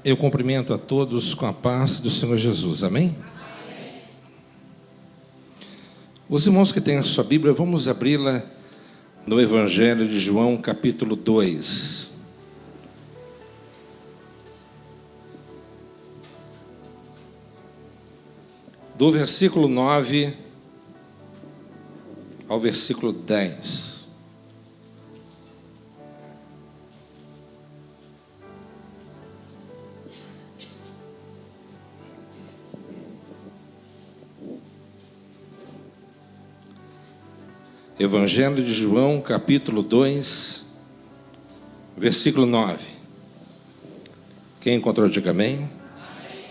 Eu cumprimento a todos com a paz do Senhor Jesus, amém? Amém. Os irmãos que têm a sua Bíblia, vamos abri-la no Evangelho de João, capítulo 2. Do versículo 9 ao versículo 10. Evangelho de João, capítulo 2, versículo 9. Quem encontrou, diga amém. Amém.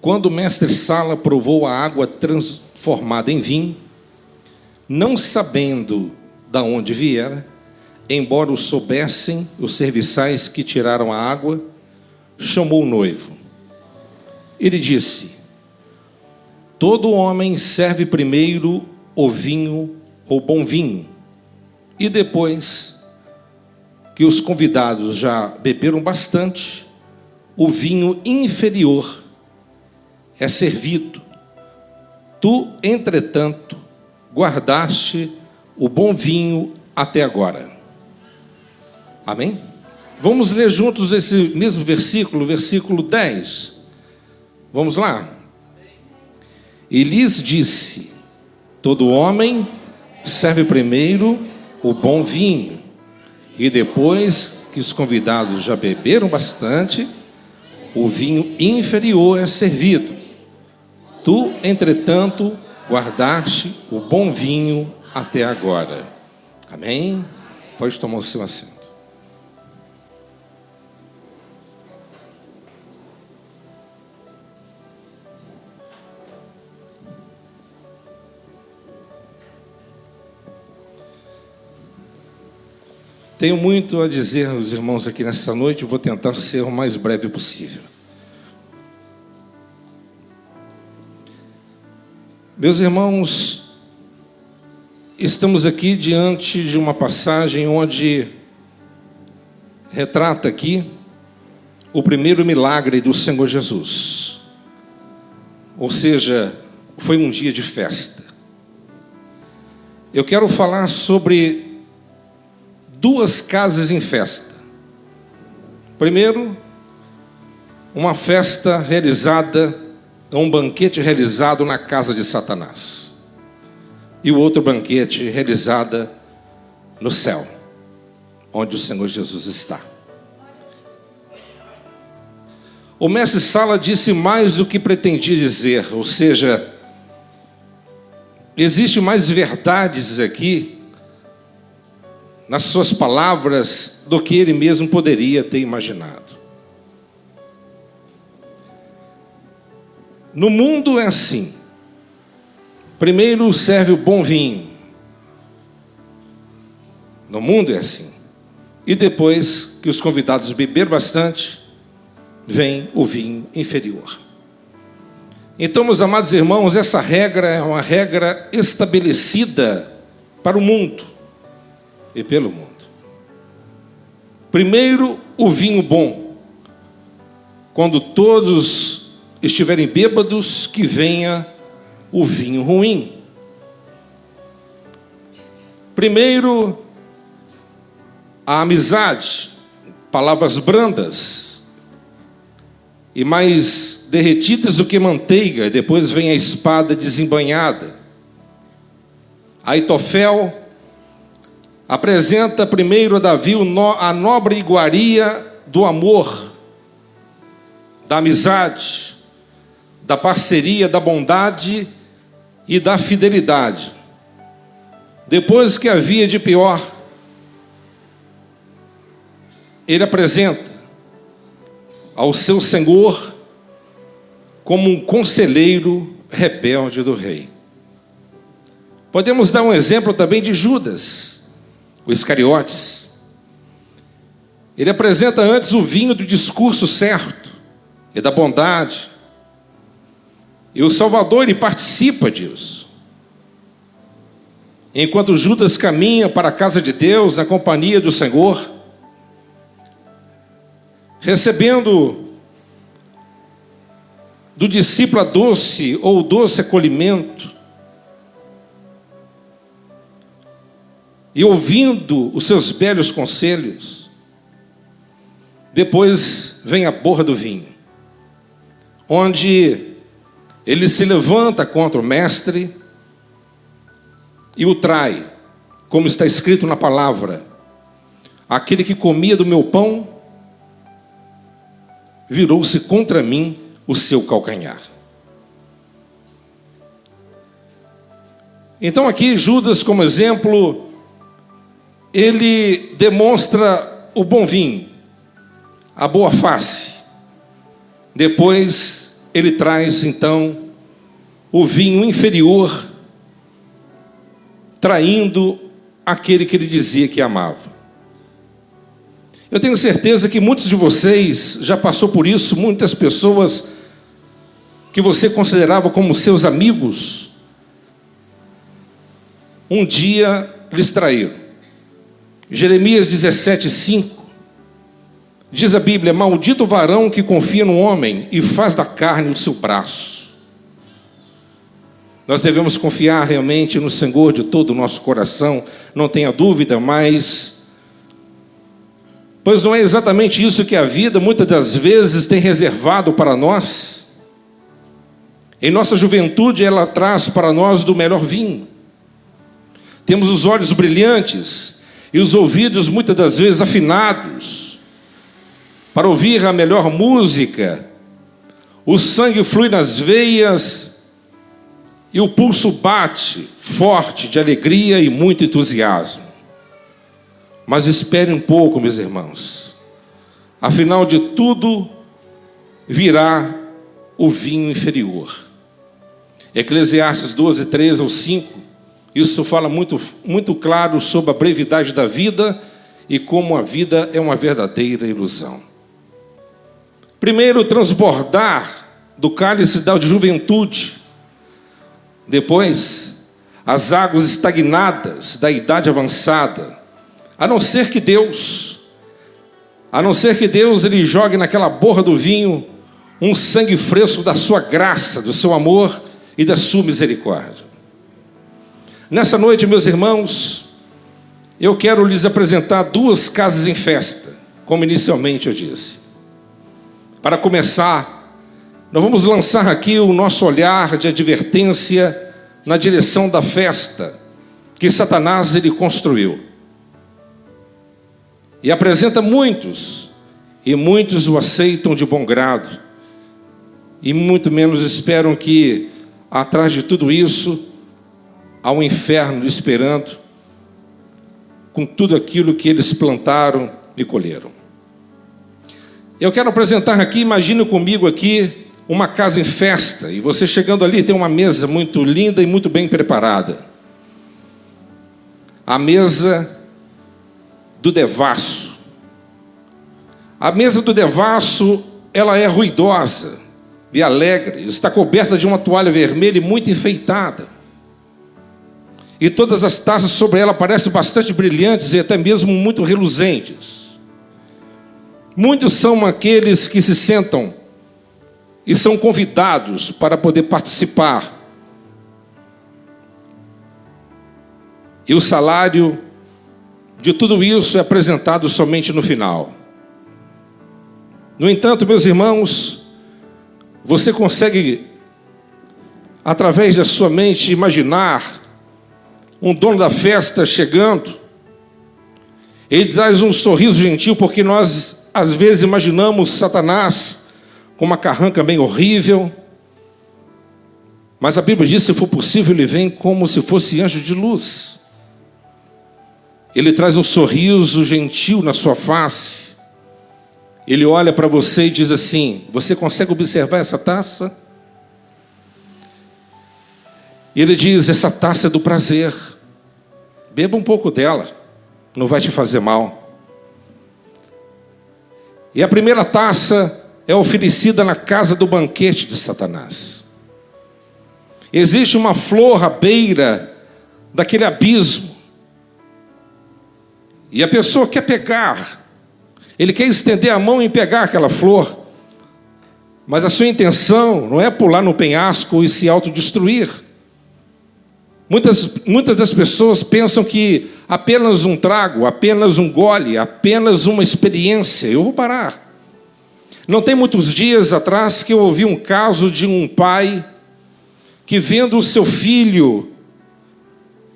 Quando o mestre Sala provou a água transformada em vinho, não sabendo de onde viera, embora o soubessem os serviçais que tiraram a água, chamou o noivo. Ele disse: todo homem serve primeiro o vinho ou bom vinho, e depois que os convidados já beberam bastante, o vinho inferior é servido. Tu, entretanto, guardaste o bom vinho até agora. Amém? Vamos ler juntos esse mesmo versículo, versículo 10. Vamos lá? E lhes disse: todo homem serve primeiro o bom vinho, e depois que os convidados já beberam bastante, o vinho inferior é servido. Tu, entretanto, guardaste o bom vinho até agora. Amém? Pode tomar o seu assento. Tenho muito a dizer aos irmãos aqui nesta noite, vou tentar ser o mais breve possível. Meus irmãos, estamos aqui diante de uma passagem onde retrata aqui o primeiro milagre do Senhor Jesus. Ou seja, foi um dia de festa. Eu quero falar sobre duas casas em festa. Primeiro, uma festa realizada, um banquete realizado na casa de Satanás. E o outro banquete realizado no céu, onde o Senhor Jesus está. O mestre Sala disse mais do que pretendia dizer, ou seja, existe mais verdades aqui nas suas palavras do que ele mesmo poderia ter imaginado. No mundo é assim. Primeiro serve o bom vinho. No mundo é assim. E depois que os convidados beberam bastante, vem o vinho inferior. Então, meus amados irmãos, essa regra é uma regra estabelecida para o mundo e pelo mundo. Primeiro, o vinho bom. Quando todos estiverem bêbados, que venha o vinho ruim. Primeiro, a amizade, palavras brandas e mais derretidas do que manteiga, e depois vem a espada desembainhada. Aitofel apresenta primeiro a Davi a nobre iguaria do amor, da amizade, da parceria, da bondade e da fidelidade. Depois, que havia de pior, ele apresenta ao seu senhor como um conselheiro rebelde do rei. Podemos dar um exemplo também de Judas, o Iscariotes. Ele apresenta antes o vinho do discurso certo e da bondade. E o Salvador, ele participa disso. Enquanto Judas caminha para a casa de Deus, na companhia do Senhor, recebendo do discípulo a doce ou doce acolhimento, e ouvindo os seus belos conselhos, depois vem a borra do vinho, onde ele se levanta contra o mestre e o trai, como está escrito na palavra: aquele que comia do meu pão virou-se contra mim o seu calcanhar. Então aqui Judas, como exemplo, ele demonstra o bom vinho, a boa face. Depois ele traz então o vinho inferior, traindo aquele que ele dizia que amava. Eu tenho certeza que muitos de vocês já passou por isso. Muitas pessoas que você considerava como seus amigos, um dia lhes traíram. Jeremias 17:5 diz a Bíblia: maldito o varão que confia no homem e faz da carne o seu braço. Nós devemos confiar realmente no Senhor de todo o nosso coração, não tenha dúvida, pois não é exatamente isso que a vida muitas das vezes tem reservado para nós. Em nossa juventude ela traz para nós do melhor vinho. Temos os olhos brilhantes e os ouvidos muitas das vezes afinados para ouvir a melhor música. O sangue flui nas veias e o pulso bate forte de alegria e muito entusiasmo. Mas espere um pouco, meus irmãos. Afinal de tudo, virá o vinho inferior. Eclesiastes 12:3-5, isso fala muito claro sobre a brevidade da vida e como a vida é uma verdadeira ilusão. Primeiro, transbordar do cálice da juventude. Depois, as águas estagnadas da idade avançada. A não ser que Deus ele jogue naquela borra do vinho um sangue fresco da sua graça, do seu amor e da sua misericórdia. Nessa noite, meus irmãos, eu quero lhes apresentar duas casas em festa, como inicialmente eu disse. Para começar, nós vamos lançar aqui o nosso olhar de advertência na direção da festa que Satanás ele construiu. E apresenta muitos, e muitos o aceitam de bom grado, e muito menos esperam que, atrás de tudo isso, há um inferno lhe esperando, com tudo aquilo que eles plantaram e colheram. Eu quero apresentar aqui, imagine comigo aqui, uma casa em festa, e você chegando ali tem uma mesa muito linda e muito bem preparada. A mesa do devasso. A mesa do devasso, ela é ruidosa e alegre, está coberta de uma toalha vermelha e muito enfeitada. E todas as taças sobre ela parecem bastante brilhantes e até mesmo muito reluzentes. Muitos são aqueles que se sentam e são convidados para poder participar. E o salário de tudo isso é apresentado somente no final. No entanto, meus irmãos, você consegue, através da sua mente, imaginar um dono da festa chegando. Ele traz um sorriso gentil, porque nós, às vezes, imaginamos Satanás com uma carranca bem horrível. Mas a Bíblia diz, se for possível, ele vem como se fosse anjo de luz. Ele traz um sorriso gentil na sua face. Ele olha para você e diz assim: você consegue observar essa taça? E ele diz: essa taça é do prazer. Beba um pouco dela, não vai te fazer mal. E a primeira taça é oferecida na casa do banquete de Satanás. Existe uma flor à beira daquele abismo. E a pessoa quer pegar. Ele quer estender a mão e pegar aquela flor. Mas a sua intenção não é pular no penhasco e se autodestruir. Muitas das pessoas pensam que apenas um trago, apenas um gole, apenas uma experiência, eu vou parar. Não tem muitos dias atrás que eu ouvi um caso de um pai que, vendo o seu filho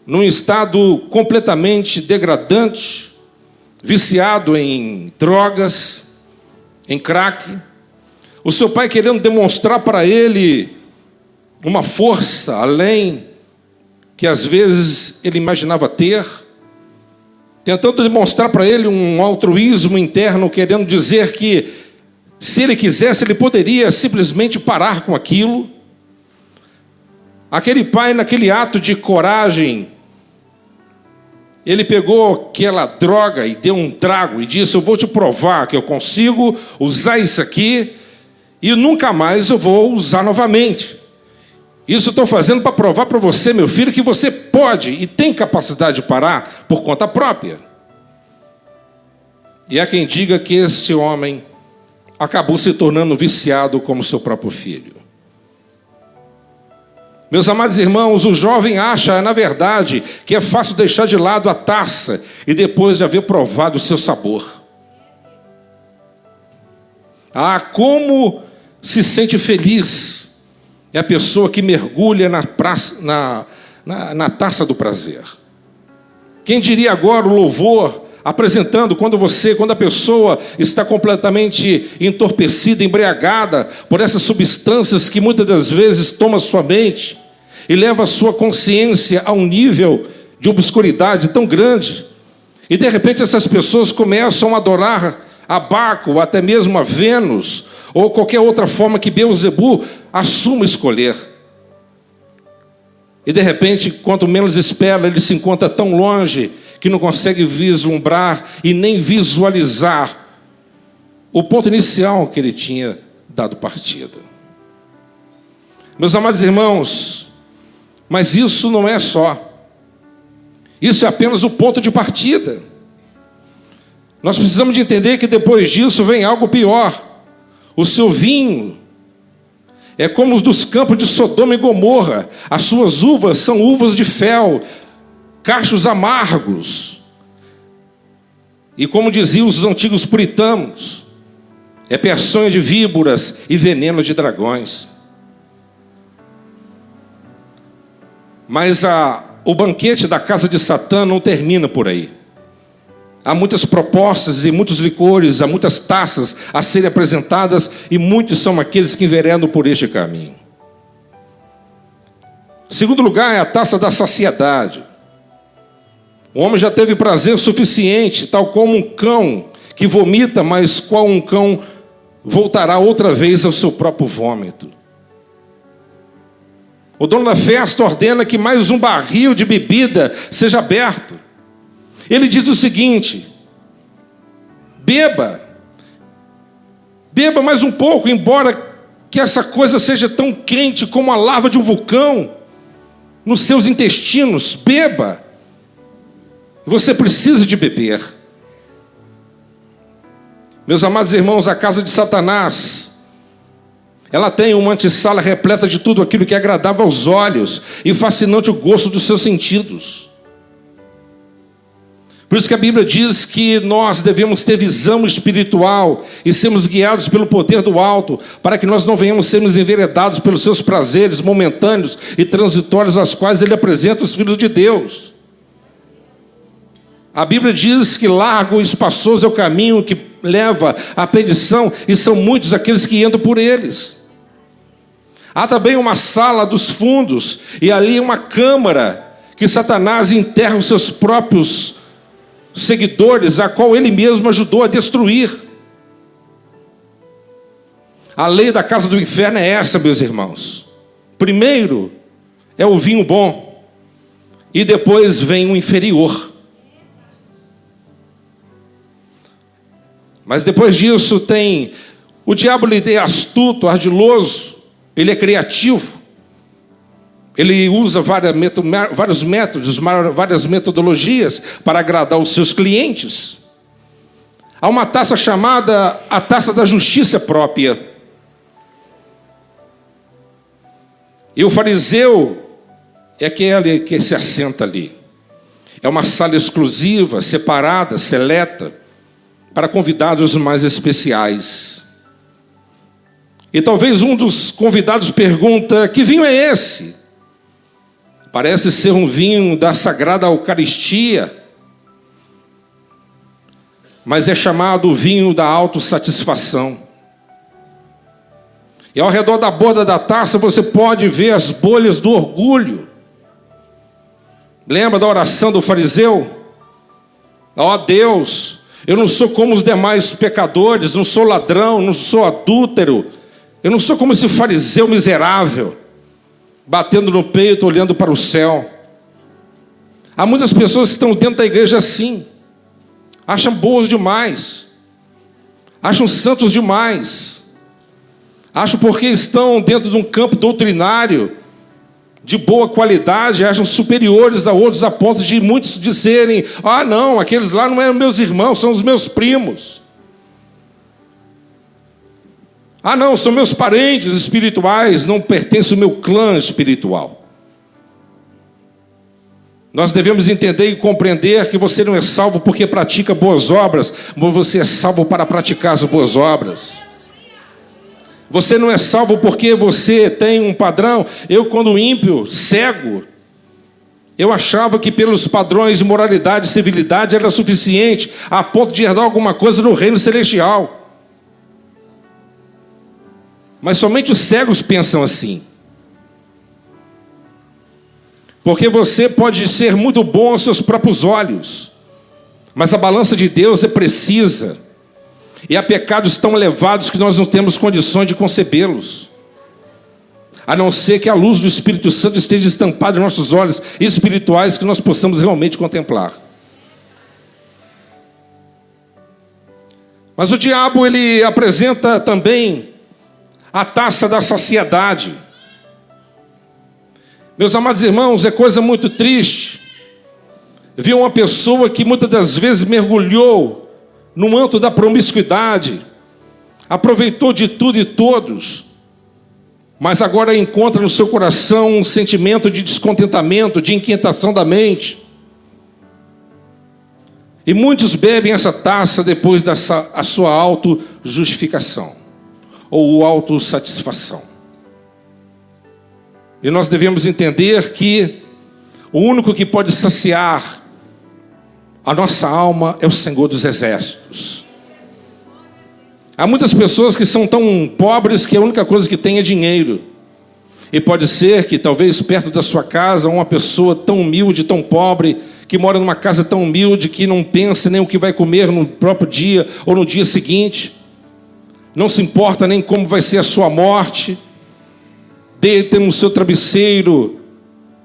num estado completamente degradante, viciado em drogas, em crack, o seu pai querendo demonstrar para ele uma força além que às vezes ele imaginava ter, tentando demonstrar para ele um altruísmo interno, querendo dizer que, se ele quisesse, ele poderia simplesmente parar com aquilo. Aquele pai, naquele ato de coragem, ele pegou aquela droga e deu um trago e disse: eu vou te provar que eu consigo usar isso aqui e nunca mais eu vou usar novamente. Isso eu estou fazendo para provar para você, meu filho, que você pode e tem capacidade de parar por conta própria. E há quem diga que esse homem acabou se tornando viciado como seu próprio filho. Meus amados irmãos, o jovem acha, na verdade, que é fácil deixar de lado a taça e depois de haver provado o seu sabor. Ah, como se sente feliz é a pessoa que mergulha na taça do prazer. Quem diria agora o louvor apresentando quando a pessoa está completamente entorpecida, embriagada por essas substâncias que muitas das vezes toma sua mente e leva a sua consciência a um nível de obscuridade tão grande. E de repente essas pessoas começam a adorar a Baco, ou até mesmo a Vênus, ou qualquer outra forma que Beelzebu assuma escolher. E de repente, quanto menos espera, ele se encontra tão longe que não consegue vislumbrar e nem visualizar o ponto inicial que ele tinha dado partida. Meus amados irmãos, mas isso não é só. Isso é apenas o ponto de partida. Nós precisamos de entender que depois disso vem algo pior. O seu vinho é como os dos campos de Sodoma e Gomorra. As suas uvas são uvas de fel, cachos amargos. E como diziam os antigos puritanos, é peçonha de víboras e veneno de dragões. Mas o banquete da casa de Satã não termina por aí. Há muitas propostas e muitos licores, há muitas taças a serem apresentadas, e muitos são aqueles que enveredam por este caminho. Segundo lugar, é a taça da saciedade. O homem já teve prazer suficiente, tal como um cão que vomita, mas qual um cão voltará outra vez ao seu próprio vômito? O dono da festa ordena que mais um barril de bebida seja aberto. Ele diz o seguinte: beba mais um pouco, embora que essa coisa seja tão quente como a lava de um vulcão nos seus intestinos, beba. Você precisa de beber. Meus amados irmãos, a casa de Satanás, ela tem uma antessala repleta de tudo aquilo que é agradável aos olhos e fascinante o gosto dos seus sentidos. Por isso que a Bíblia diz que nós devemos ter visão espiritual e sermos guiados pelo poder do alto, para que nós não venhamos sermos enveredados pelos seus prazeres momentâneos e transitórios, aos quais Ele apresenta os filhos de Deus. A Bíblia diz que largo e espaçoso é o caminho que leva à perdição, e são muitos aqueles que entram por eles. Há também uma sala dos fundos, e ali uma câmara que Satanás enterra os seus próprios seguidores, a qual ele mesmo ajudou a destruir. A lei da casa do inferno é essa, meus irmãos. Primeiro é o vinho bom, e depois vem o inferior. Mas depois disso tem o diabo. Ele é astuto, ardiloso, ele é criativo. Ele usa vários métodos, várias metodologias para agradar os seus clientes. Há uma taça chamada a taça da justiça própria. E o fariseu é aquele que se assenta ali. É uma sala exclusiva, separada, seleta, para convidados mais especiais. E talvez um dos convidados pergunta: que vinho é esse? Parece ser um vinho da Sagrada Eucaristia, mas é chamado o vinho da autossatisfação. E ao redor da borda da taça você pode ver as bolhas do orgulho. Lembra da oração do fariseu? Ó Deus, eu não sou como os demais pecadores, não sou ladrão, não sou adúltero, eu não sou como esse fariseu miserável, batendo no peito, olhando para o céu. Há muitas pessoas que estão dentro da igreja assim, acham boas demais, acham santos demais, acham porque estão dentro de um campo doutrinário de boa qualidade, acham superiores a outros, a ponto de muitos dizerem: ah não, aqueles lá não eram meus irmãos, são os meus primos. Ah não, são meus parentes espirituais, não pertencem ao meu clã espiritual. Nós devemos entender e compreender que você não é salvo porque pratica boas obras, mas você é salvo para praticar as boas obras. Você não é salvo porque você tem um padrão. Eu, quando ímpio, cego, eu achava que pelos padrões de moralidade e civilidade era suficiente a ponto de herdar alguma coisa no reino celestial. Mas somente os cegos pensam assim. Porque você pode ser muito bom aos seus próprios olhos, mas a balança de Deus é precisa. E há pecados tão elevados que nós não temos condições de concebê-los, a não ser que a luz do Espírito Santo esteja estampada em nossos olhos espirituais, que nós possamos realmente contemplar. Mas o diabo, ele apresenta também a taça da saciedade. Meus amados irmãos, é coisa muito triste ver uma pessoa que muitas das vezes mergulhou no manto da promiscuidade, aproveitou de tudo e todos, mas agora encontra no seu coração um sentimento de descontentamento, de inquietação da mente. E muitos bebem essa taça depois da sua auto-justificação, ou autossatisfação. E nós devemos entender que o único que pode saciar a nossa alma é o Senhor dos Exércitos. Há muitas pessoas que são tão pobres que a única coisa que tem é dinheiro. E pode ser que talvez perto da sua casa uma pessoa tão humilde, tão pobre, que mora numa casa tão humilde que não pensa nem o que vai comer no próprio dia ou no dia seguinte. Não se importa nem como vai ser a sua morte. Deita no seu travesseiro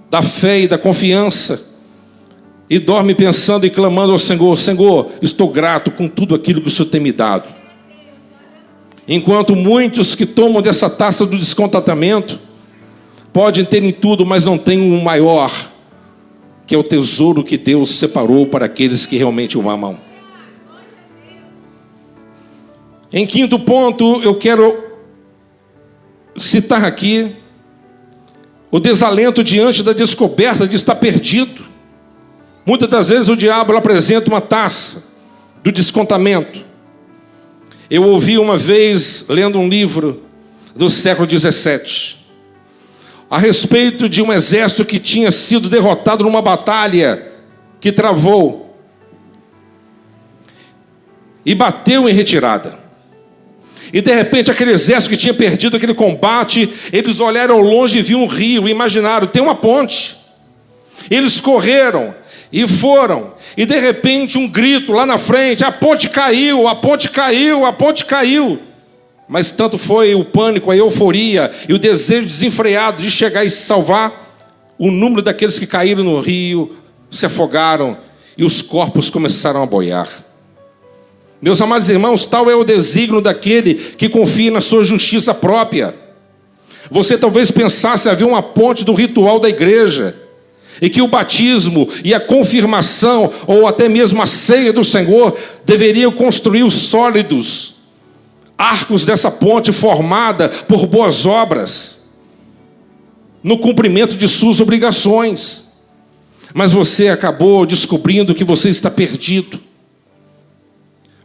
da fé e da confiança e dorme pensando e clamando ao Senhor: Senhor, estou grato com tudo aquilo que o Senhor tem me dado. Enquanto muitos que tomam dessa taça do descontentamento podem ter em tudo, mas não têm o maior, que é o tesouro que Deus separou para aqueles que realmente o amam. Em quinto ponto, eu quero citar aqui o desalento diante da descoberta de estar perdido. Muitas das vezes o diabo apresenta uma taça do descontamento. Eu ouvi uma vez, lendo um livro do século 17, a respeito de um exército que tinha sido derrotado numa batalha que travou e bateu em retirada. E de repente aquele exército que tinha perdido aquele combate, eles olharam ao longe e viram um rio e imaginaram: tem uma ponte. Eles correram e foram, e de repente um grito lá na frente: a ponte caiu, a ponte caiu, a ponte caiu. Mas tanto foi o pânico, a euforia e o desejo desenfreado de chegar e se salvar, o número daqueles que caíram no rio se afogaram e os corpos começaram a boiar. Meus amados irmãos, tal é o desígnio daquele que confia na sua justiça própria. Você talvez pensasse haver uma ponte do ritual da igreja, E que o batismo e a confirmação, ou até mesmo a ceia do Senhor, deveriam construir os sólidos arcos dessa ponte formada por boas obras, no cumprimento de suas obrigações. Mas você acabou descobrindo que você está perdido.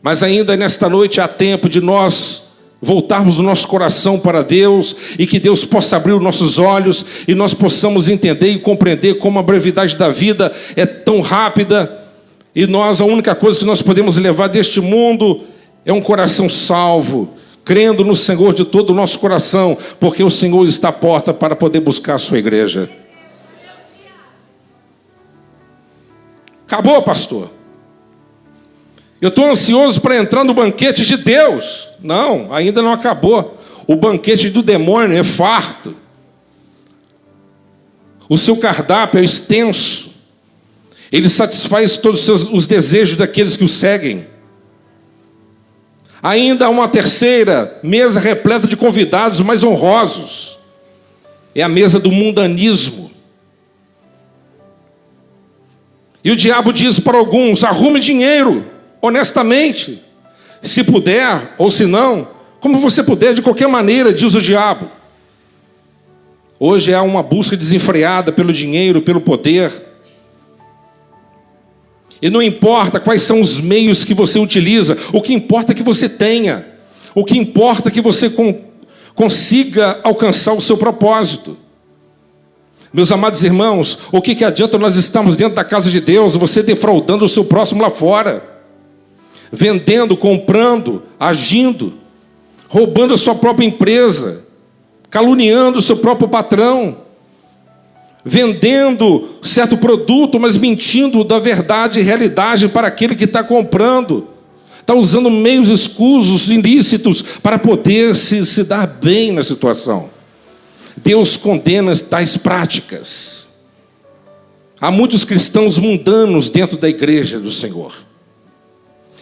Mas ainda nesta noite há tempo de nós voltarmos o nosso coração para Deus, e que Deus possa abrir os nossos olhos, e nós possamos entender e compreender como a brevidade da vida é tão rápida, e a única coisa que nós podemos levar deste mundo é um coração salvo, crendo no Senhor de todo o nosso coração, porque o Senhor está à porta para poder buscar a sua igreja. Acabou, pastor. Eu estou ansioso para entrar no banquete de Deus. Não, ainda não acabou. O banquete do demônio é farto. O seu cardápio é extenso. Ele satisfaz todos os desejos daqueles que o seguem. Ainda há uma terceira mesa repleta de convidados mais honrosos. É a mesa do mundanismo. E o diabo diz para alguns: arrume dinheiro, honestamente, se puder, ou se não, como você puder, de qualquer maneira, diz o diabo. Hoje há uma busca desenfreada pelo dinheiro, pelo poder. E não importa quais são os meios que você utiliza, o que importa é que você tenha. O que importa é que você consiga alcançar o seu propósito. Meus amados irmãos, o que adianta nós estarmos dentro da casa de Deus, você defraudando o seu próximo lá fora, vendendo, comprando, agindo, roubando a sua própria empresa, caluniando o seu próprio patrão, vendendo certo produto, mas mentindo da verdade e realidade para aquele que está comprando, está usando meios escusos, ilícitos, para poder se dar bem na situação. Deus condena tais práticas. Há muitos cristãos mundanos dentro da igreja do Senhor,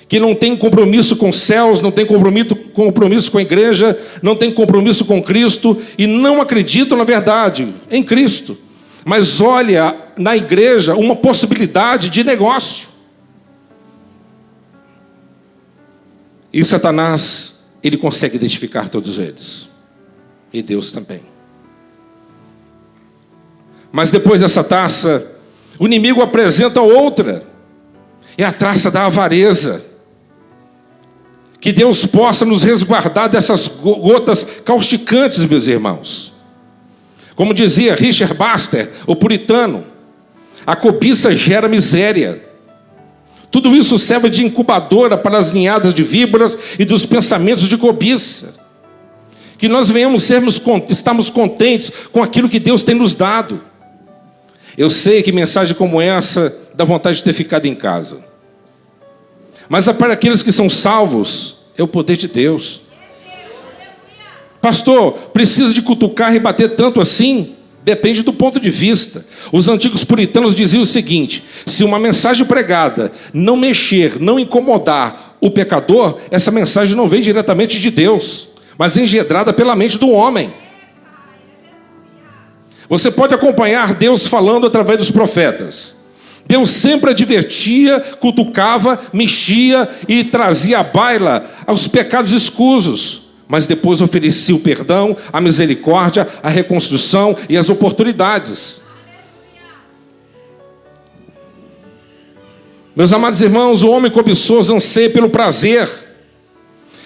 que não tem compromisso com os céus, não tem compromisso com a igreja, não tem compromisso com Cristo, e não acreditam na verdade, em Cristo, mas olha na igreja uma possibilidade de negócio. E Satanás, ele consegue identificar todos eles, e Deus também. Mas depois dessa taça, o inimigo apresenta outra, é a taça da avareza. Que Deus possa nos resguardar dessas gotas causticantes, meus irmãos. Como dizia Richard Baxter, o puritano, a cobiça gera miséria. Tudo isso serve de incubadora para as ninhadas de víboras e dos pensamentos de cobiça. Que nós venhamos estarmos contentes com aquilo que Deus tem nos dado. Eu sei que mensagem como essa dá vontade de ter ficado em casa. Mas para aqueles que são salvos, é o poder de Deus. Pastor, precisa de cutucar e bater tanto assim? Depende do ponto de vista. Os antigos puritanos diziam o seguinte: se uma mensagem pregada não mexer, não incomodar o pecador, essa mensagem não vem diretamente de Deus, mas engendrada pela mente do homem. Você pode acompanhar Deus falando através dos profetas. Deus sempre advertia, cutucava, mexia e trazia à baila os pecados escusos, mas depois oferecia o perdão, a misericórdia, a reconstrução e as oportunidades. Meus amados irmãos, o homem cobiçoso anseia pelo prazer.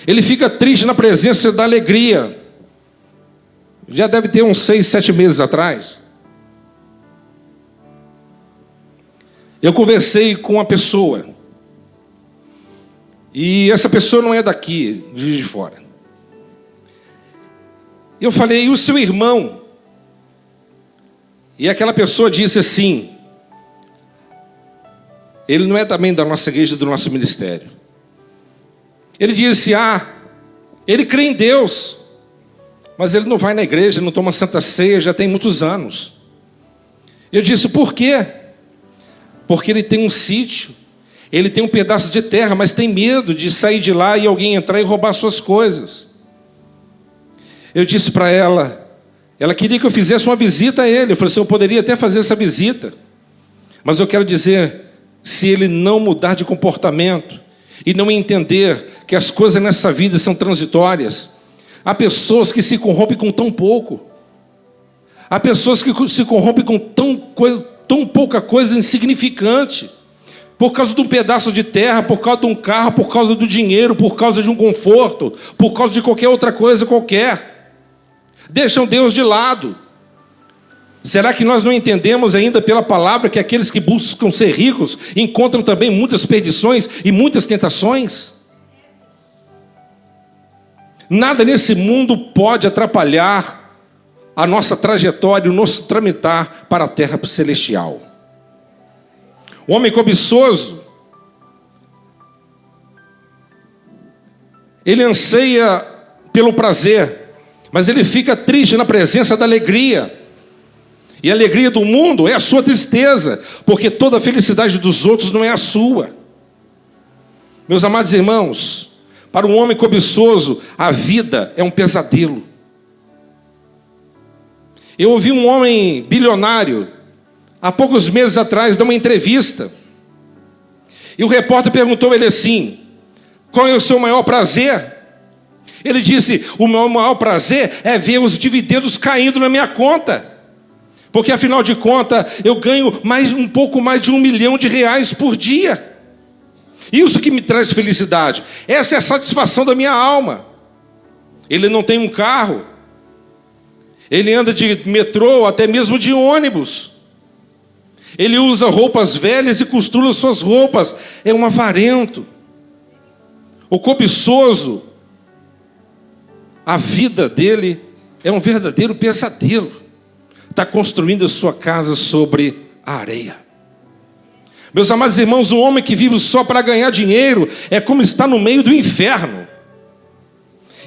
Ele fica triste na presença da alegria. Já deve ter uns 6, 7 meses atrás, eu conversei com uma pessoa, e essa pessoa não é daqui, de Juiz de Fora. Eu falei: e o seu irmão? E aquela pessoa disse assim: ele não é também da nossa igreja, do nosso ministério. Ele disse: ele crê em Deus, mas ele não vai na igreja, não toma santa ceia, já tem muitos anos. Eu disse: por quê? Porque ele tem um sítio, ele tem um pedaço de terra, mas tem medo de sair de lá e alguém entrar e roubar suas coisas. Eu disse para ela queria que eu fizesse uma visita a ele. Eu falei assim: eu poderia até fazer essa visita, Mas eu quero dizer, se ele não mudar de comportamento e não entender que as coisas nessa vida são transitórias, há pessoas que se corrompem com tão pouco. Há pessoas que se corrompem com tão pouca coisa insignificante. Por causa de um pedaço de terra, por causa de um carro, por causa do dinheiro, por causa de um conforto, por causa de qualquer outra coisa qualquer. Deixam Deus de lado. Será que nós não entendemos ainda pela palavra que aqueles que buscam ser ricos encontram também muitas perdições e muitas tentações? Nada nesse mundo pode atrapalhar a nossa trajetória, o nosso tramitar para a terra celestial. O homem cobiçoso, ele anseia pelo prazer, mas ele fica triste na presença da alegria. E a alegria do mundo é a sua tristeza, porque toda a felicidade dos outros não é a sua. Meus amados irmãos, para um homem cobiçoso, a vida é um pesadelo. Eu ouvi um homem bilionário, há poucos meses atrás, dar uma entrevista. E o repórter perguntou a ele assim: qual é o seu maior prazer? Ele disse: o meu maior prazer é ver os dividendos caindo na minha conta. Porque afinal de contas, eu ganho um pouco mais de R$1 milhão por dia. Isso que me traz felicidade. Essa é a satisfação da minha alma. Ele não tem um carro. Ele anda de metrô, até mesmo de ônibus. Ele usa roupas velhas e costura suas roupas. É um avarento. O cobiçoso, a vida dele é um verdadeiro pesadelo. Está construindo a sua casa sobre a areia. Meus amados irmãos, um homem que vive só para ganhar dinheiro é como estar no meio do inferno.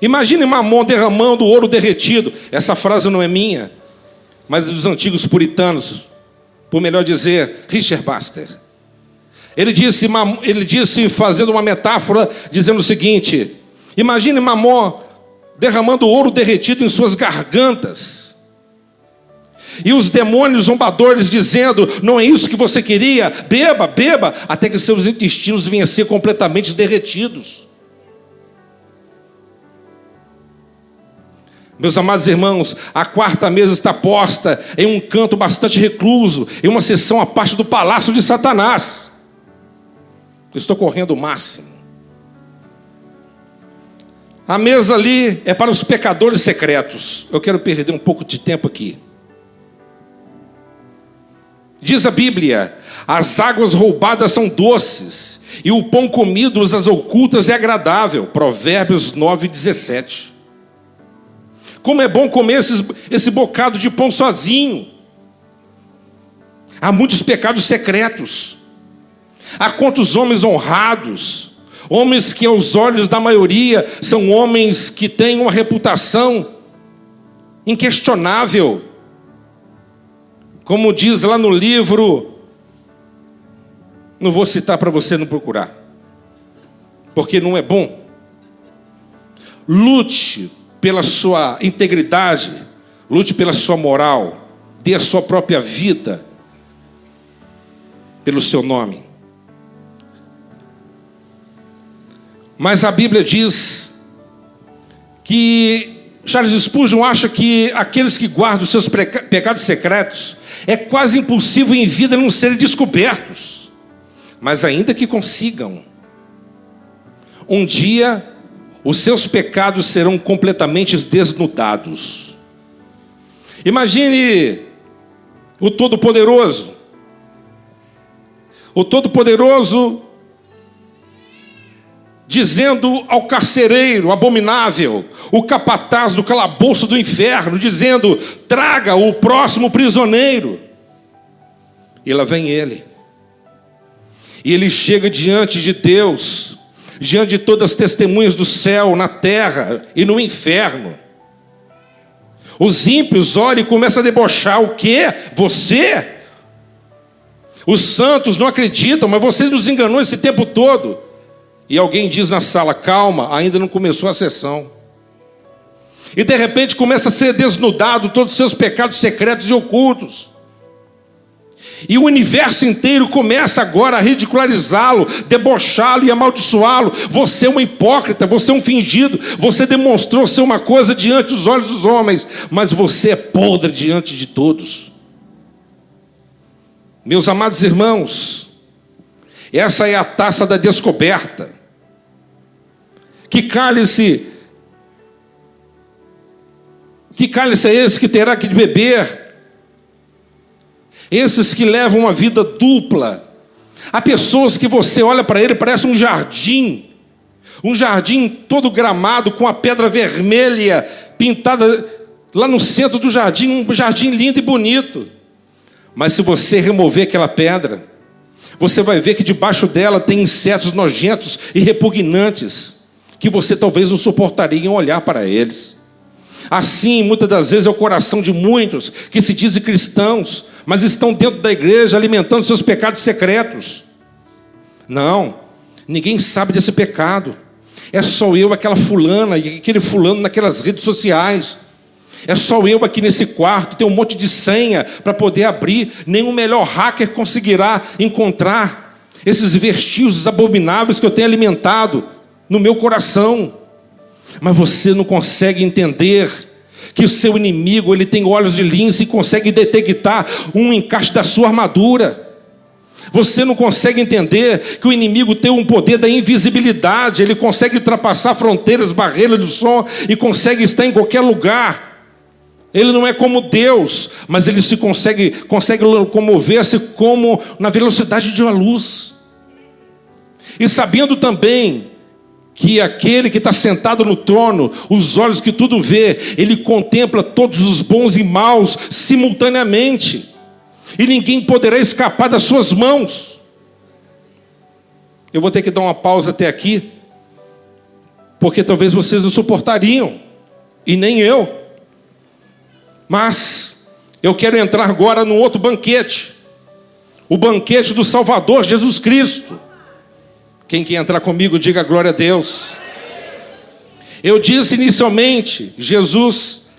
Imagine Mamon derramando ouro derretido. Essa frase não é minha, mas é dos antigos puritanos, por melhor dizer, Richard Baxter. Ele disse fazendo uma metáfora, dizendo o seguinte: imagine Mamon derramando ouro derretido em suas gargantas. E os demônios zombadores dizendo: não é isso que você queria? Beba, beba, até que seus intestinos venham a ser completamente derretidos. Meus amados irmãos, a quarta mesa está posta em um canto bastante recluso, em uma seção à parte do palácio de Satanás. Eu estou correndo o máximo. A mesa ali é para os pecadores secretos. Eu quero perder um pouco de tempo aqui. Diz a Bíblia: as águas roubadas são doces, e o pão comido às ocultas é agradável. Provérbios 9:17. Como é bom comer esse bocado de pão sozinho. Há muitos pecados secretos. Há quantos homens honrados, homens que aos olhos da maioria são homens que têm uma reputação inquestionável. Como diz lá no livro, não vou citar para você não procurar, porque não é bom. Lute pela sua integridade, lute pela sua moral, dê a sua própria vida pelo seu nome. Mas a Bíblia diz que Charles Spurgeon acha que aqueles que guardam os seus pecados secretos é quase impossível em vida não serem descobertos. Mas ainda que consigam, um dia os seus pecados serão completamente desnudados. Imagine o Todo-Poderoso. O Todo-Poderoso dizendo ao carcereiro abominável, o capataz do calabouço do inferno, dizendo: traga o próximo prisioneiro. E lá vem ele. E ele chega diante de Deus, diante de todas as testemunhas do céu, na terra e no inferno. Os ímpios olham e começam a debochar: o quê? Você? Os santos não acreditam, mas você nos enganou esse tempo todo. E alguém diz na sala: calma, ainda não começou a sessão. E de repente começa a ser desnudado todos os seus pecados secretos e ocultos. E o universo inteiro começa agora a ridicularizá-lo, debochá-lo e amaldiçoá-lo. Você é um hipócrita, você é um fingido, você demonstrou ser uma coisa diante dos olhos dos homens, mas você é podre diante de todos. Meus amados irmãos, essa é a taça da descoberta. Que cálice é esse que terá que beber? Esses que levam uma vida dupla. Há pessoas que você olha para ele, parece um jardim todo gramado, com a pedra vermelha pintada lá no centro do jardim, um jardim lindo e bonito. Mas se você remover aquela pedra, você vai ver que debaixo dela tem insetos nojentos e repugnantes, que você talvez não suportaria em olhar para eles. Assim, muitas das vezes é o coração de muitos que se dizem cristãos, mas estão dentro da igreja alimentando seus pecados secretos. Não, ninguém sabe desse pecado. É só eu, aquela fulana e aquele fulano naquelas redes sociais. É só eu aqui nesse quarto, tem um monte de senha para poder abrir. Nenhum melhor hacker conseguirá encontrar esses vestígios abomináveis que eu tenho alimentado no meu coração. Mas você não consegue entender que o seu inimigo, ele tem olhos de lince e consegue detectar um encaixe da sua armadura. Você não consegue entender que o inimigo tem um poder da invisibilidade. Ele consegue ultrapassar fronteiras, barreiras do som e consegue estar em qualquer lugar. Ele não é como Deus, mas ele consegue locomover-se como na velocidade de uma luz. E sabendo também que aquele que está sentado no trono, os olhos que tudo vê, ele contempla todos os bons e maus simultaneamente, e ninguém poderá escapar das suas mãos. Eu vou ter que dar uma pausa até aqui, porque talvez vocês não suportariam, e nem eu. Mas eu quero entrar agora num outro banquete, o banquete do Salvador Jesus Cristo. Quem quer entrar comigo, diga glória a Deus. Eu disse inicialmente, Jesus,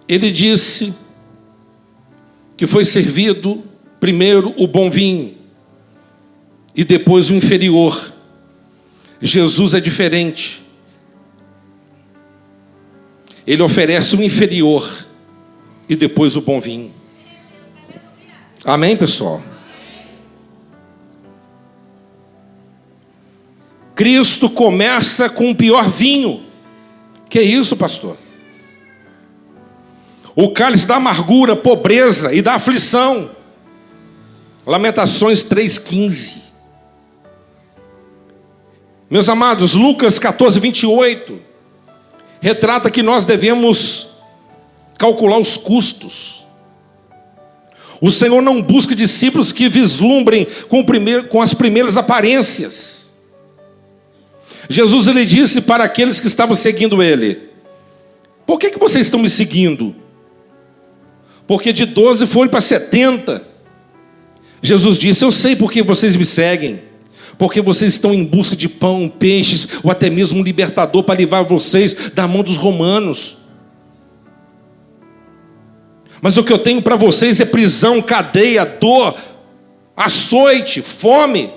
ele disse que foi servido primeiro o bom vinho e depois o inferior. Jesus é diferente. Ele oferece o inferior e depois o bom vinho. Amém, pessoal? Cristo começa com o pior vinho. Que é isso, pastor? O cálice da amargura, pobreza e da aflição. Lamentações 3,15. Meus amados, Lucas 14, 28, retrata que nós devemos calcular os custos. O Senhor não busca discípulos que vislumbrem com as primeiras aparências. Jesus, ele disse para aqueles que estavam seguindo ele: por que vocês estão me seguindo? Porque de 12 foram para 70. Jesus disse: eu sei por que vocês me seguem. Porque vocês estão em busca de pão, peixes, ou até mesmo um libertador para livrar vocês da mão dos romanos. Mas o que eu tenho para vocês é prisão, cadeia, dor, açoite, fome.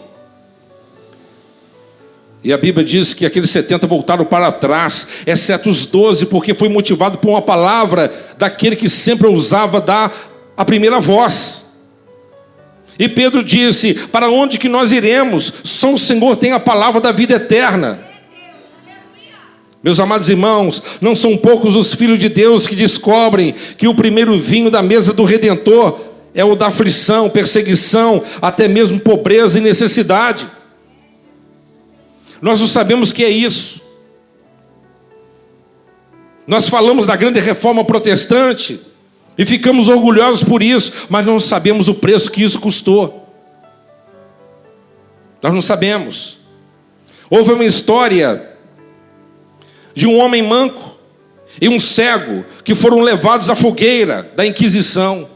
E a Bíblia diz que aqueles 70 voltaram para trás, exceto os 12, porque foi motivado por uma palavra daquele que sempre ousava dar a primeira voz. E Pedro disse: para onde que nós iremos? Só o Senhor tem a palavra da vida eterna. Meus amados irmãos, não são poucos os filhos de Deus que descobrem que o primeiro vinho da mesa do Redentor é o da aflição, perseguição, até mesmo pobreza e necessidade. Nós não sabemos o que é isso. Nós falamos da grande reforma protestante e ficamos orgulhosos por isso, mas não sabemos o preço que isso custou. Nós não sabemos. Houve uma história de um homem manco e um cego que foram levados à fogueira da Inquisição.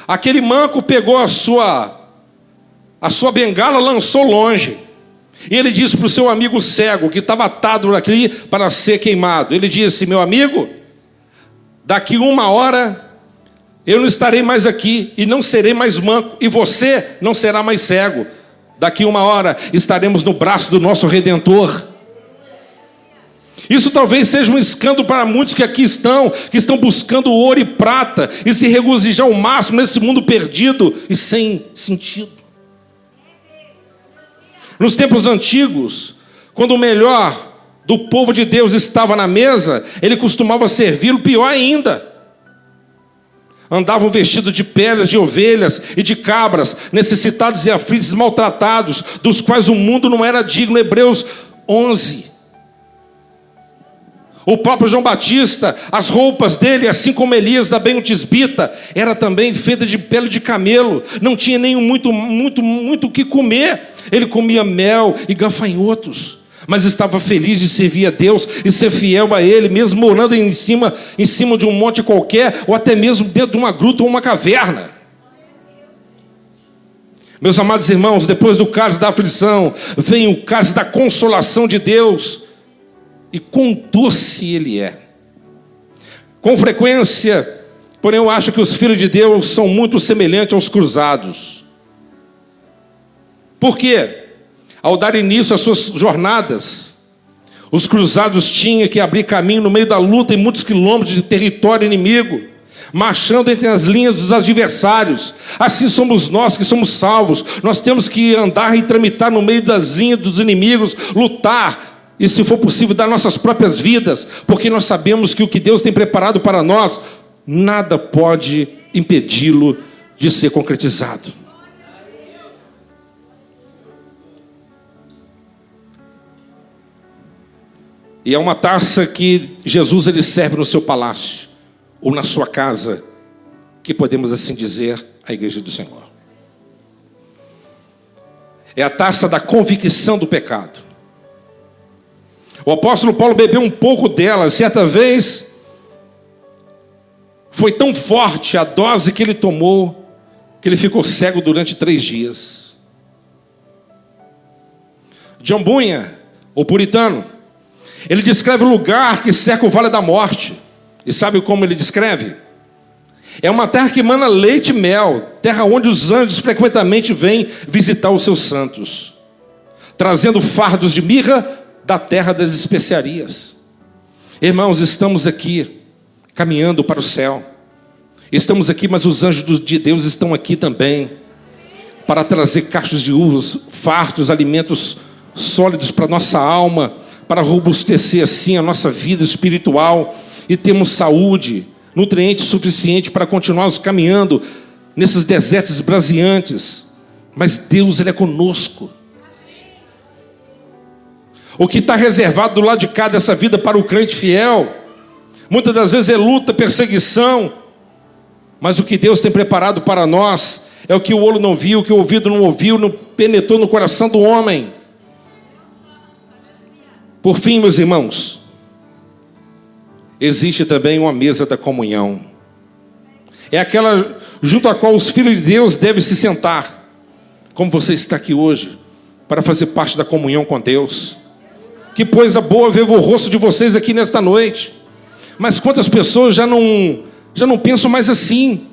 Aquele manco pegou a sua bengala, lançou longe. E ele disse para o seu amigo cego, que estava atado aqui para ser queimado, ele disse: meu amigo, daqui 1 hora Eu não estarei mais aqui e não serei mais manco, e você não será mais cego. Daqui uma hora estaremos no braço do nosso Redentor. Isso talvez seja um escândalo para muitos que aqui estão, que estão buscando ouro e prata e se regozijar ao máximo nesse mundo perdido e sem sentido. Nos tempos antigos, quando o melhor do povo de Deus estava na mesa, ele costumava servi-lo pior ainda. Andavam vestidos de peles de ovelhas e de cabras, necessitados e aflitos, maltratados, dos quais o mundo não era digno. Hebreus 11. O próprio João Batista, as roupas dele, assim como Elias, também o tisbita, era também feita de pele de camelo. Não tinha nem muito o que comer. Ele comia mel e gafanhotos, mas estava feliz de servir a Deus e ser fiel a Ele, mesmo morando em cima de um monte qualquer, ou até mesmo dentro de uma gruta ou uma caverna. Meus amados irmãos, depois do cálice da aflição, vem o cálice da consolação de Deus, e quão doce ele é. Com frequência, porém, eu acho que os filhos de Deus são muito semelhantes aos cruzados. Por quê? Ao dar início às suas jornadas, os cruzados tinham que abrir caminho no meio da luta em muitos quilômetros de território inimigo, marchando entre as linhas dos adversários. Assim somos nós que somos salvos. Nós temos que andar e tramitar no meio das linhas dos inimigos, lutar, e se for possível, dar nossas próprias vidas, porque nós sabemos que o que Deus tem preparado para nós, nada pode impedi-lo de ser concretizado. E é uma taça que Jesus ele serve no seu palácio, ou na sua casa, que podemos assim dizer, a igreja do Senhor. É a taça da convicção do pecado. O apóstolo Paulo bebeu um pouco dela. Certa vez, foi tão forte a dose que ele tomou, que ele ficou cego durante 3 dias. John Bunyan, o puritano, ele descreve o lugar que cerca o vale da morte. E sabe como ele descreve? É uma terra que emana leite e mel, terra onde os anjos frequentemente vêm visitar os seus santos, trazendo fardos de mirra da terra das especiarias. Irmãos, estamos aqui caminhando para o céu. Estamos aqui, mas os anjos de Deus estão aqui também para trazer cachos de uvas, fartos, alimentos sólidos para nossa alma, para robustecer assim a nossa vida espiritual e termos saúde, nutrientes suficientes para continuarmos caminhando nesses desertos esbraseantes. Mas Deus, Ele é conosco. O que está reservado do lado de cá dessa vida para o crente fiel, muitas das vezes é luta, perseguição, mas o que Deus tem preparado para nós é o que o olho não viu, o que o ouvido não ouviu, não penetrou no coração do homem. Por fim, meus irmãos, existe também uma mesa da comunhão. É aquela junto à qual os filhos de Deus devem se sentar, como você está aqui hoje, para fazer parte da comunhão com Deus. Que coisa boa ver o rosto de vocês aqui nesta noite. Mas quantas pessoas já não pensam mais assim?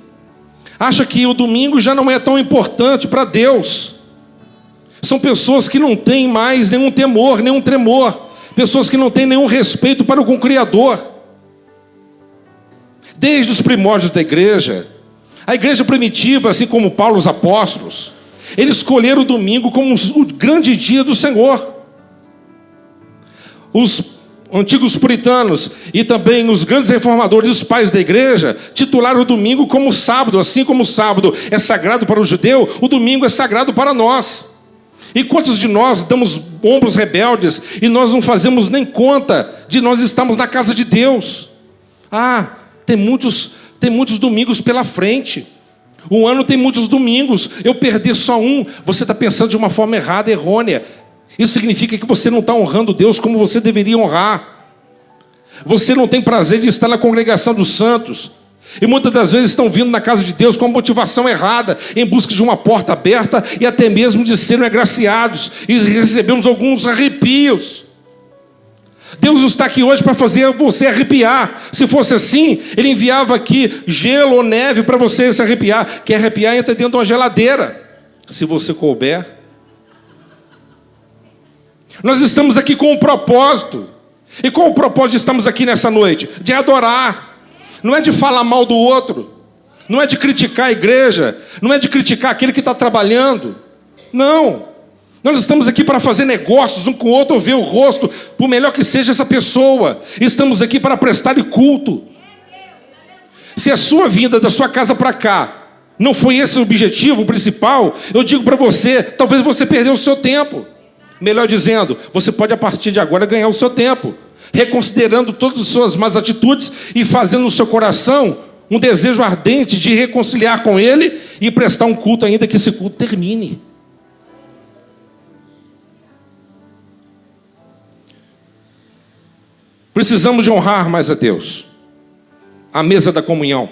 Acha que o domingo já não é tão importante para Deus. São pessoas que não têm mais nenhum temor, nenhum tremor. Pessoas que não têm nenhum respeito para o Criador. Desde os primórdios da igreja, a igreja primitiva, assim como Paulo, os apóstolos, eles escolheram o domingo como o grande dia do Senhor. Os antigos puritanos e também os grandes reformadores, os pais da igreja, titularam o domingo como sábado. Assim como o sábado é sagrado para o judeu, o domingo é sagrado para nós. E quantos de nós damos ombros rebeldes e nós não fazemos nem conta de nós estarmos na casa de Deus? Tem muitos domingos pela frente. O ano tem muitos domingos. Eu perder só um, você está pensando de uma forma errada, errônea. Isso significa que você não está honrando Deus como você deveria honrar. Você não tem prazer de estar na congregação dos santos. E muitas das vezes estão vindo na casa de Deus com motivação errada, em busca de uma porta aberta e até mesmo de serem agraciados. E recebemos alguns arrepios. Deus não está aqui hoje para fazer você arrepiar. Se fosse assim, Ele enviava aqui gelo ou neve para você se arrepiar. Quer arrepiar, entra dentro de uma geladeira, se você couber. Nós estamos aqui com um propósito. E qual o propósito de estamos aqui nessa noite? De adorar. Não é de falar mal do outro. Não é de criticar a igreja. Não é de criticar aquele que está trabalhando. Não. Nós estamos aqui para fazer negócios um com o outro, ver o rosto, por melhor que seja essa pessoa. Estamos aqui para prestar-lhe culto. Se a sua vinda da sua casa para cá não foi esse o objetivo principal, eu digo para você, talvez você perdeu o seu tempo. Melhor dizendo, você pode a partir de agora ganhar o seu tempo, reconsiderando todas as suas más atitudes e fazendo no seu coração um desejo ardente de reconciliar com Ele e prestar um culto ainda que esse culto termine. Precisamos de honrar mais a Deus. A mesa da comunhão.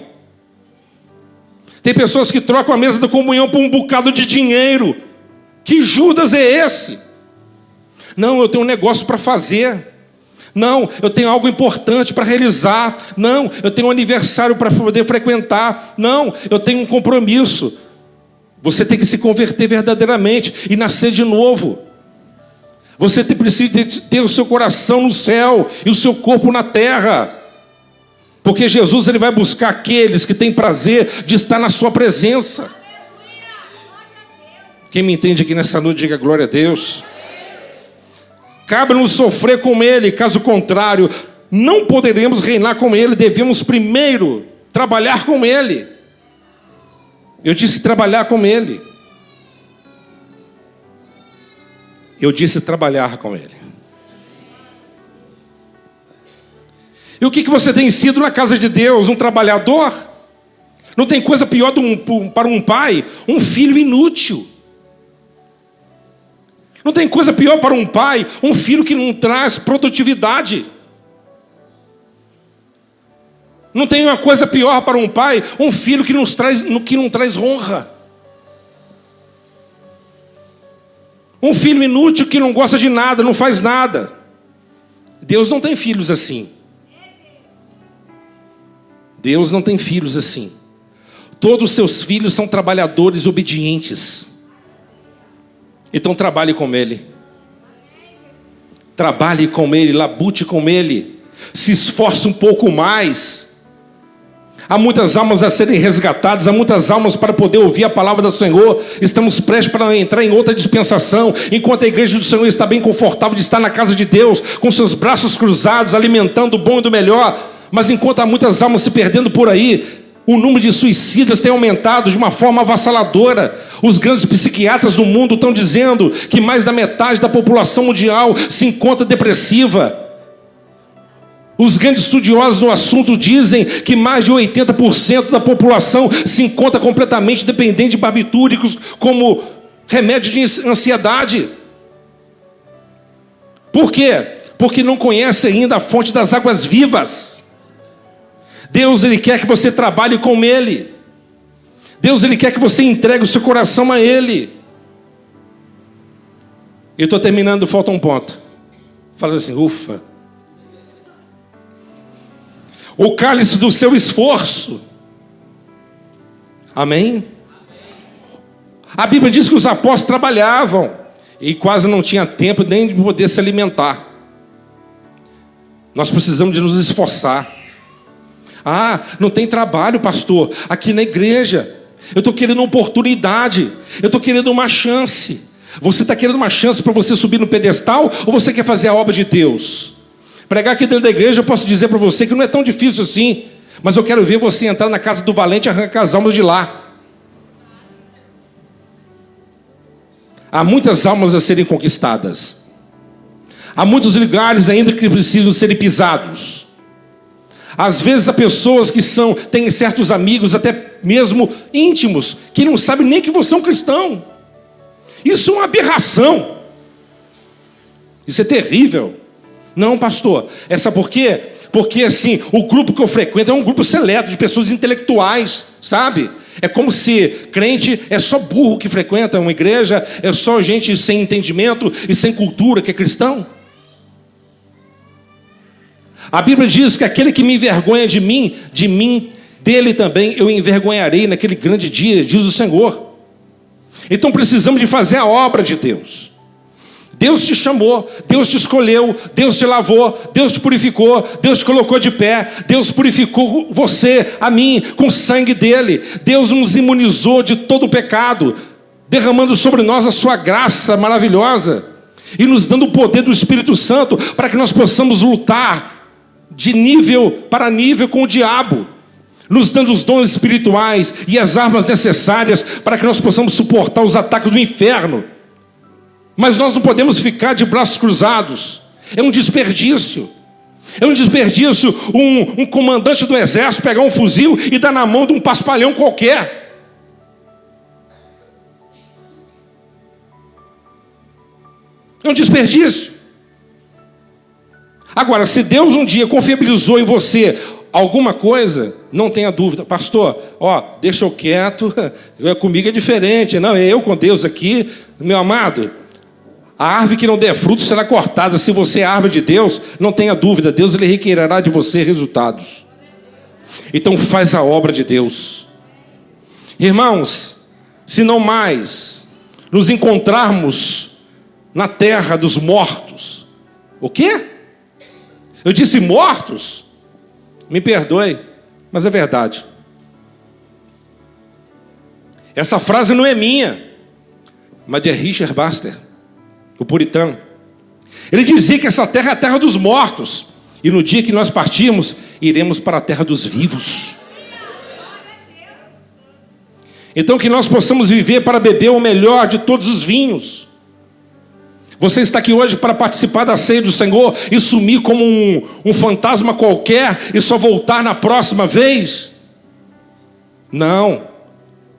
Tem pessoas que trocam a mesa da comunhão por um bocado de dinheiro. Que Judas é esse? Não, eu tenho um negócio para fazer. Não, eu tenho algo importante para realizar. Não, eu tenho um aniversário para poder frequentar. Não, eu tenho um compromisso. Você tem que se converter verdadeiramente e nascer de novo. Você precisa ter o seu coração no céu e o seu corpo na terra. Porque Jesus ele vai buscar aqueles que têm prazer de estar na sua presença. Quem me entende aqui nessa noite, diga glória a Deus. Cabe-nos sofrer com Ele, caso contrário, não poderemos reinar com Ele. Devemos primeiro trabalhar com Ele. Eu disse trabalhar com Ele. Eu disse trabalhar com Ele. E o que você tem sido na casa de Deus? Um trabalhador? Não tem coisa pior para um pai, um filho inútil. Não tem coisa pior para um pai, um filho que não traz produtividade. Não tem uma coisa pior para um pai, um filho que não traz honra. Um filho inútil que não gosta de nada, não faz nada. Deus não tem filhos assim. Deus não tem filhos assim. Todos os seus filhos são trabalhadores obedientes. Então trabalhe com Ele. Trabalhe com Ele, labute com Ele. Se esforce um pouco mais. Há muitas almas a serem resgatadas, há muitas almas para poder ouvir a palavra do Senhor. Estamos prestes para entrar em outra dispensação, enquanto a igreja do Senhor está bem confortável de estar na casa de Deus, com seus braços cruzados, alimentando o bom e do melhor. Mas enquanto há muitas almas se perdendo por aí, o número de suicidas tem aumentado de uma forma avassaladora. Os grandes psiquiatras do mundo estão dizendo que mais da metade da população mundial se encontra depressiva. Os grandes estudiosos do assunto dizem que mais de 80% da população se encontra completamente dependente de barbitúricos como remédio de ansiedade. Por quê? Porque não conhece ainda a fonte das águas vivas. Deus ele quer que você trabalhe com Ele. Deus ele quer que você entregue o seu coração a Ele. Eu estou terminando, falta um ponto. Fala assim, ufa. O cálice do seu esforço. Amém? A Bíblia diz que os apóstolos trabalhavam e quase não tinha tempo nem de poder se alimentar. Nós precisamos de nos esforçar. Ah, não tem trabalho, pastor, aqui na igreja. Eu estou querendo uma oportunidade. Eu estou querendo uma chance. Você está querendo uma chance para você subir no pedestal? Ou você quer fazer a obra de Deus? Pregar aqui dentro da igreja, eu posso dizer para você que não é tão difícil assim. Mas eu quero ver você entrar na casa do valente e arrancar as almas de lá. Há muitas almas a serem conquistadas. Há muitos lugares ainda que precisam serem pisados. Às vezes há pessoas que têm certos amigos, até mesmo íntimos, que não sabem nem que você é um cristão. Isso é uma aberração. Isso é terrível. Não, pastor. Sabe por quê? Porque assim, o grupo que eu frequento é um grupo seleto de pessoas intelectuais, sabe? É como se crente é só burro que frequenta uma igreja, é só gente sem entendimento e sem cultura que é cristão. A Bíblia diz que aquele que me envergonha de mim, dele também eu envergonharei naquele grande dia, diz o Senhor. Então precisamos de fazer a obra de Deus. Deus te chamou, Deus te escolheu, Deus te lavou, Deus te purificou, Deus te colocou de pé, Deus purificou você, a mim, com o sangue dele. Deus nos imunizou de todo o pecado, derramando sobre nós a sua graça maravilhosa e nos dando o poder do Espírito Santo para que nós possamos lutar de nível para nível com o diabo, nos dando os dons espirituais e as armas necessárias para que nós possamos suportar os ataques do inferno. Mas nós não podemos ficar de braços cruzados. É um desperdício. É um desperdício um comandante do exército pegar um fuzil e dar na mão de um paspalhão qualquer. É um desperdício. Agora, se Deus um dia confiabilizou em você alguma coisa, não tenha dúvida. Pastor, deixa eu quieto, comigo é diferente. Não, é eu com Deus aqui, meu amado. A árvore que não der fruto será cortada. Se você é árvore de Deus, não tenha dúvida, Deus ele requererá de você resultados. Então faz a obra de Deus. Irmãos, se não mais nos encontrarmos na terra dos mortos. O quê? Eu disse mortos? Me perdoe, mas é verdade. Essa frase não é minha, mas de Richard Baxter, o puritano. Ele dizia que essa terra é a terra dos mortos, e no dia que nós partirmos, iremos para a terra dos vivos. Então que nós possamos viver para beber o melhor de todos os vinhos. Você está aqui hoje para participar da ceia do Senhor e sumir como um fantasma qualquer e só voltar na próxima vez? Não.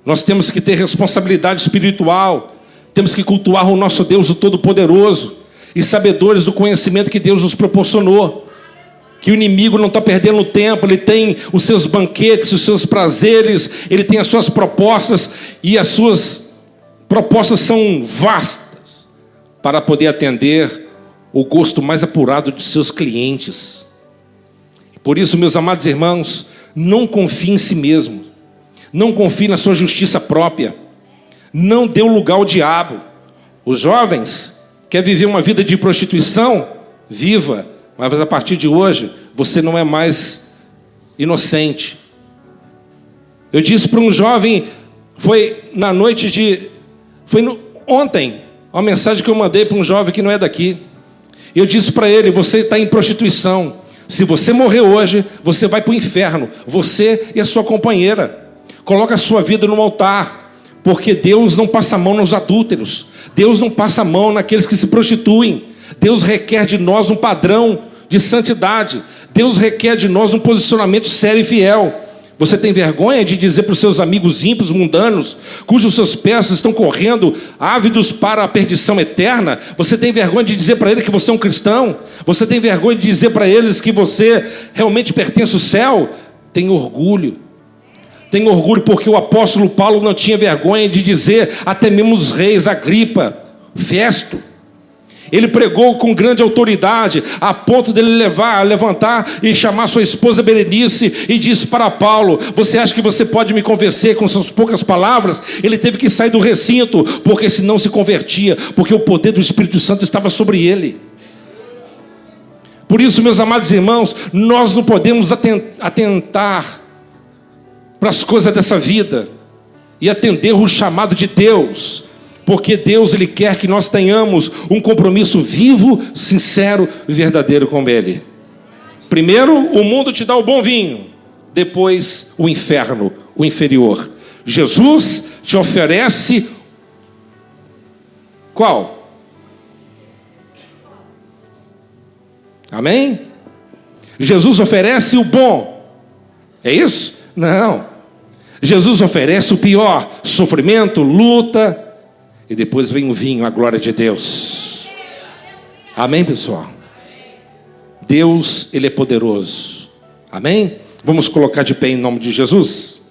Nós temos que ter responsabilidade espiritual. Temos que cultuar o nosso Deus, o Todo-Poderoso, e sabedores do conhecimento que Deus nos proporcionou. Que o inimigo não está perdendo tempo, ele tem os seus banquetes, os seus prazeres, ele tem as suas propostas, e as suas propostas são vastas para poder atender o gosto mais apurado de seus clientes. Por isso, meus amados irmãos, não confie em si mesmo, não confie na sua justiça própria, não dê o lugar ao diabo. Os jovens querem viver uma vida de prostituição? Viva, mas a partir de hoje você não é mais inocente. Eu disse para um jovem, ontem, uma mensagem que eu mandei para um jovem que não é daqui. Eu disse para ele: você está em prostituição. Se você morrer hoje, você vai para o inferno, você e a sua companheira. Coloca a sua vida no altar, porque Deus não passa a mão nos adúlteros, Deus não passa a mão naqueles que se prostituem. Deus requer de nós um padrão de santidade, Deus requer de nós um posicionamento sério e fiel. Você tem vergonha de dizer para os seus amigos ímpios, mundanos, cujos seus pés estão correndo ávidos para a perdição eterna? Você tem vergonha de dizer para eles que você é um cristão? Você tem vergonha de dizer para eles que você realmente pertence ao céu? Tem orgulho. Tem orgulho porque o apóstolo Paulo não tinha vergonha de dizer, até mesmo os reis, Agripa, Festo. Ele pregou com grande autoridade, a ponto dele levantar e chamar sua esposa Berenice e disse para Paulo: você acha que você pode me convencer com suas poucas palavras? Ele teve que sair do recinto, porque senão se convertia, porque o poder do Espírito Santo estava sobre ele. Por isso, meus amados irmãos, nós não podemos atentar para as coisas dessa vida e atender o chamado de Deus, porque Deus ele quer que nós tenhamos um compromisso vivo, sincero e verdadeiro com Ele. Primeiro, o mundo te dá o bom vinho, depois o inferno, o inferior. Jesus te oferece qual? Amém? Jesus oferece o bom. É isso? Não. Jesus oferece o pior: sofrimento, luta. E depois vem o vinho, a glória de Deus. Amém, pessoal? Deus, Ele é poderoso. Amém? Vamos colocar de pé em nome de Jesus.